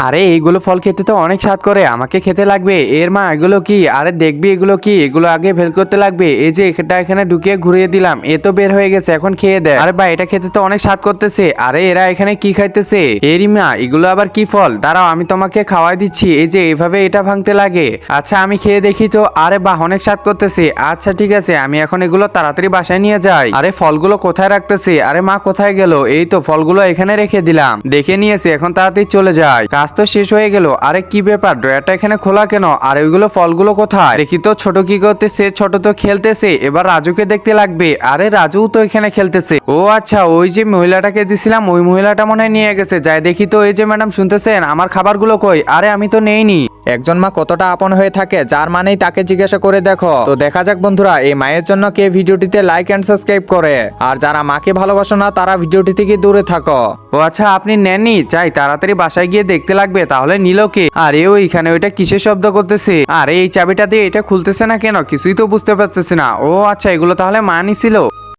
আরে এইগুলো ফল খেতে তো অনেক স্বাদ করে, আমাকে খেতে লাগবে। এর মা এগুলো কি? আরে দেখবি এগুলো কি, এগুলো আগে বের করতে লাগবে। এই যে এটা এখানে ঢুকিয়ে ঘুরিয়ে দিলাম, এ তো বের হয়ে গেছে, এখন খেয়ে দে। আরে ভাই এটা খেতে তো অনেক স্বাদ করতেছে। আরে এরা এখানে কি খাইতেছে? এরই মা এগুলো আবার কি ফল? দাঁড়াও আমি তোমাকে খাওয়াই দিচ্ছি। এই যে এভাবে এটা ভাঙতে লাগে। আচ্ছা আমি খেয়ে দেখি তো। আরে বাহ অনেক স্বাদ করতেছে। আচ্ছা ঠিক আছে, আমি এখন এগুলো তাড়াতাড়ি বাসায় নিয়ে যাই। আরে ফলগুলো কোথায় রাখতেছে? আরে মা কোথায় গেল? এই তো ফলগুলো এখানে রেখে দিলাম, দেখে নিয়েছি, এখন তাড়াতাড়ি চলে যায়। কাজ তো শেষ হয়ে গেল। আরে কি ব্যাপার, ড্রয়ারটা এখানে খোলা কেন? আর ওইগুলো ফলগুলো কোথায়? দেখি তো ছোট কি করতেছে। ছোট তো খেলতেছে, এবার রাজুকে দেখতে লাগবে। আরে রাজু তো এখানে খেলতেছে। ও আচ্ছা, ওই যে মহিলাটাকে দিছিলাম ওই মহিলাটা মনে হয় নিয়ে গেছে। যাই দেখি তো। এই যে ম্যাডাম শুনতেছেন, আমার খাবারগুলো কই? আরে আমি তো নেইনি। একজন মা কতটা আপন হয়ে থাকে, যার মানেই তাকে জিজ্ঞাসা করে দেখো। তো দেখা যাক বন্ধুরা, এই মায়ের জন্য কে ভিডিওটিতে লাইক এন্ড সাবস্ক্রাইব করে। আর যারা মাকে ভালোবাসো না তারা ভিডিওটি থেকে দূরে থাকো। ও আচ্ছা আপনি নেননি? চাই তাড়াতাড়ি বাসায় গিয়ে দেখতে লাগবে। তাহলে নিল কে? আরে ওইখানে ওইটা কিসের শব্দ করতেছে? আরে এই চাবিটা দিয়ে এটা খুলতেছে না কেন? কিছুই তো বুঝতে পারতেছি না। ও আচ্ছা এগুলো তাহলে মা নিছিল।